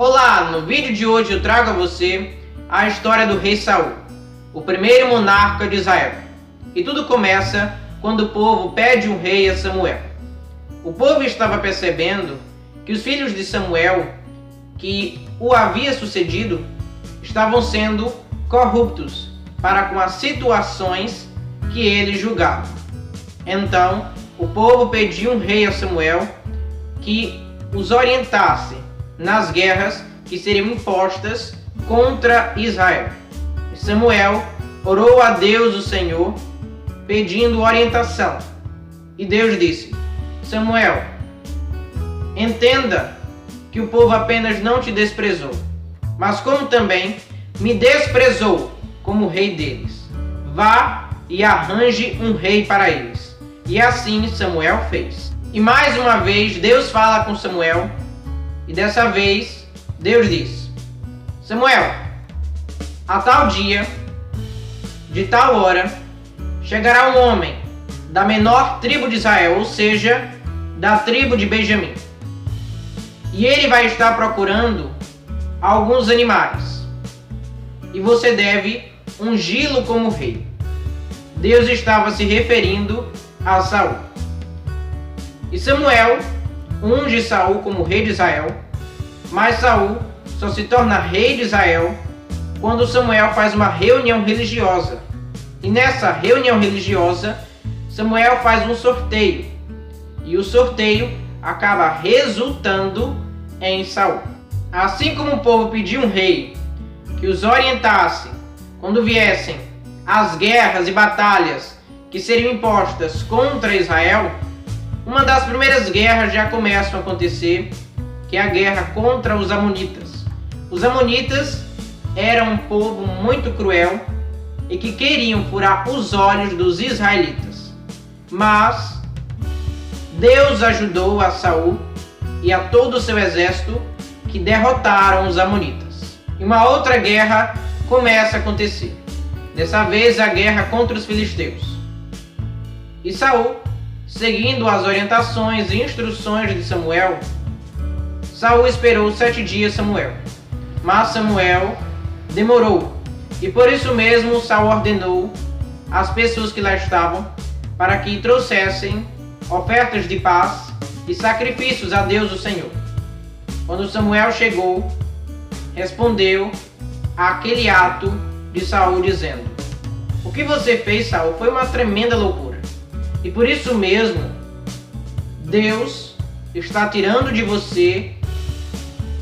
Olá, no vídeo de hoje eu trago a você a história do rei Saul, o primeiro monarca de Israel. E tudo começa quando o povo pede um rei a Samuel. O povo estava percebendo que os filhos de Samuel, que o havia sucedido, estavam sendo corruptos para com as situações que ele julgava. Então, o povo pediu um rei a Samuel que os orientasse nas guerras que seriam impostas contra Israel. Samuel orou a Deus, o Senhor, pedindo orientação. E Deus disse: Samuel, entenda que o povo apenas não te desprezou, mas como também me desprezou como rei deles. Vá e arranje um rei para eles. E assim Samuel fez. E mais uma vez Deus fala com Samuel, e dessa vez Deus diz: Samuel, a tal dia, de tal hora, chegará um homem da menor tribo de Israel, ou seja, da tribo de Benjamim. E ele vai estar procurando alguns animais. E você deve ungí-lo como rei. Deus estava se referindo a Saul. E Samuel unge Saul como rei de Israel, mas Saul só se torna rei de Israel quando Samuel faz uma reunião religiosa. E nessa reunião religiosa, Samuel faz um sorteio. E o sorteio acaba resultando em Saul. Assim como o povo pediu um rei que os orientasse quando viessem as guerras e batalhas que seriam impostas contra Israel, uma das primeiras guerras já começa a acontecer, que é a guerra contra os amonitas. Os amonitas eram um povo muito cruel e que queriam furar os olhos dos israelitas. Mas Deus ajudou a Saul e a todo o seu exército, que derrotaram os amonitas. E uma outra guerra começa a acontecer. Dessa vez a guerra contra os filisteus. E Saul, seguindo as orientações e instruções de Samuel, Saul esperou 7 dias Samuel. Mas Samuel demorou. E por isso mesmo Saul ordenou às pessoas que lá estavam para que trouxessem ofertas de paz e sacrifícios a Deus, o Senhor. Quando Samuel chegou, respondeu àquele ato de Saul dizendo: o que você fez, Saul, foi uma tremenda loucura. E por isso mesmo, Deus está tirando de você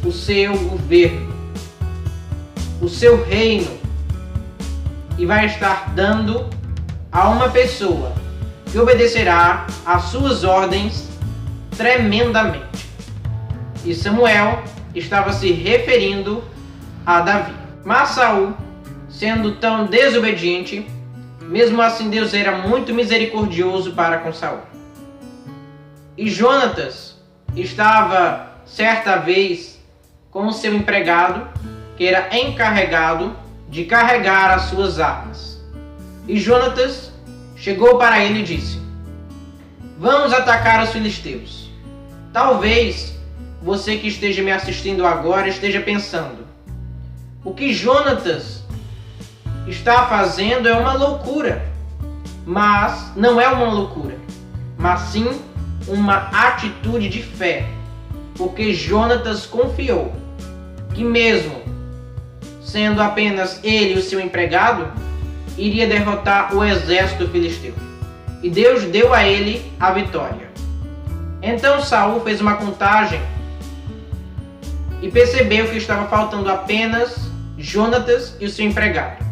o seu governo, o seu reino, e vai estar dando a uma pessoa que obedecerá às suas ordens tremendamente. E Samuel estava se referindo a Davi. Mas Saul, sendo tão desobediente, mesmo assim Deus era muito misericordioso para com Saul. E Jonatas estava certa vez com o seu empregado, que era encarregado de carregar as suas armas. E Jonatas chegou para ele e disse: vamos atacar os filisteus. Talvez você que esteja me assistindo agora esteja pensando: o que Jonatas está fazendo é uma loucura. Mas não é uma loucura, mas sim uma atitude de fé, porque Jonatas confiou que mesmo sendo apenas ele o seu empregado, iria derrotar o exército filisteu. E Deus deu a ele a vitória. Então Saul fez uma contagem e percebeu que estava faltando apenas Jonatas e o seu empregado.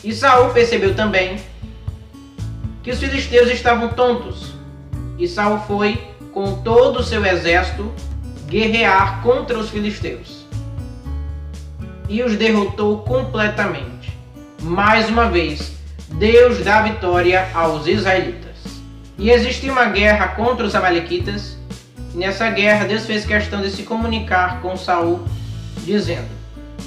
E Saul percebeu também que os filisteus estavam tontos. E Saul foi com todo o seu exército guerrear contra os filisteus. E os derrotou completamente. Mais uma vez, Deus dá vitória aos israelitas. E existiu uma guerra contra os amalequitas. E nessa guerra, Deus fez questão de se comunicar com Saul, dizendo: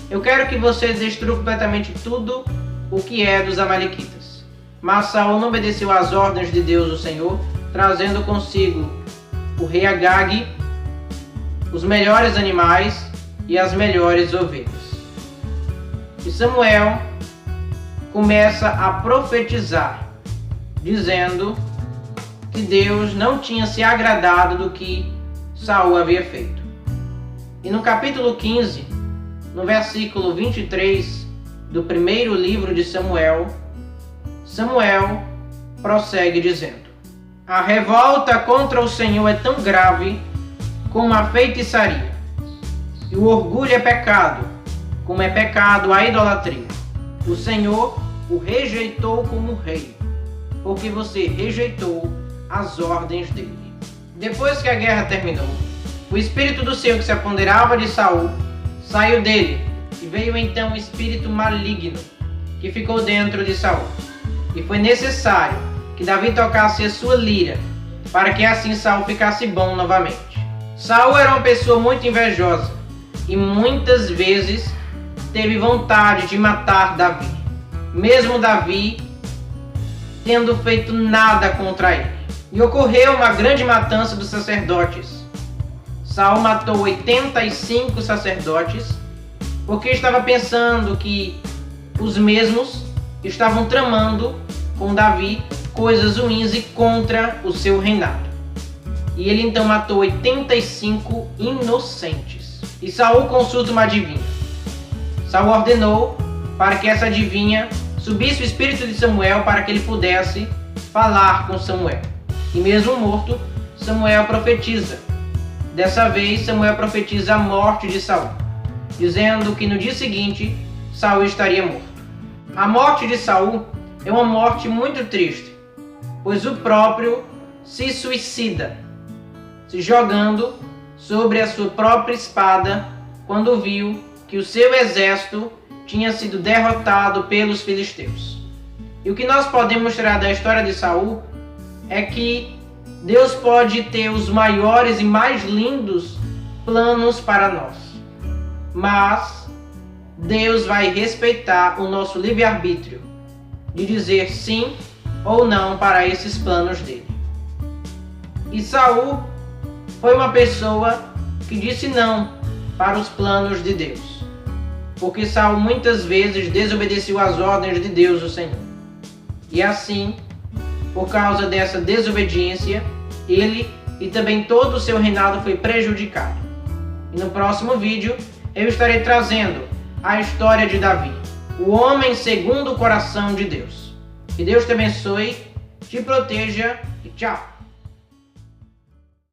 eu quero que você destrua completamente tudo o que é dos amalequitas. Mas Saul não obedeceu às ordens de Deus, o Senhor, trazendo consigo o rei Agag, os melhores animais e as melhores ovelhas. E Samuel começa a profetizar, dizendo que Deus não tinha se agradado do que Saul havia feito. E no capítulo 15, no versículo 23 do primeiro livro de Samuel, Samuel prossegue dizendo: a revolta contra o Senhor é tão grave como a feitiçaria, e o orgulho é pecado, como é pecado a idolatria. O Senhor o rejeitou como rei, porque você rejeitou as ordens dele. Depois que a guerra terminou, o espírito do Senhor que se apoderava de Saul saiu dele, e veio então um espírito maligno que ficou dentro de Saul. E foi necessário que Davi tocasse a sua lira, para que assim Saul ficasse bom novamente. Saul era uma pessoa muito invejosa, e muitas vezes teve vontade de matar Davi, mesmo Davi tendo feito nada contra ele. E ocorreu uma grande matança dos sacerdotes. Saul matou 85 sacerdotes, porque estava pensando que os mesmos estavam tramando com Davi coisas ruins e contra o seu reinado. E ele então matou 85 inocentes. E Saul consulta uma adivinha. Saul ordenou para que essa adivinha subisse o espírito de Samuel para que ele pudesse falar com Samuel. E mesmo morto, Samuel profetiza. Dessa vez, Samuel profetiza a morte de Saul, dizendo que no dia seguinte, Saul estaria morto. A morte de Saul é uma morte muito triste, pois o próprio se suicida, se jogando sobre a sua própria espada quando viu que o seu exército tinha sido derrotado pelos filisteus. E o que nós podemos tirar da história de Saul é que Deus pode ter os maiores e mais lindos planos para nós, mas Deus vai respeitar o nosso livre-arbítrio de dizer sim ou não para esses planos dele. E Saul foi uma pessoa que disse não para os planos de Deus, porque Saul muitas vezes desobedeceu às ordens de Deus, o Senhor. E assim, por causa dessa desobediência, ele e também todo o seu reinado foi prejudicado. E no próximo vídeo eu estarei trazendo a história de Davi, o homem segundo o coração de Deus. Que Deus te abençoe, te proteja e tchau!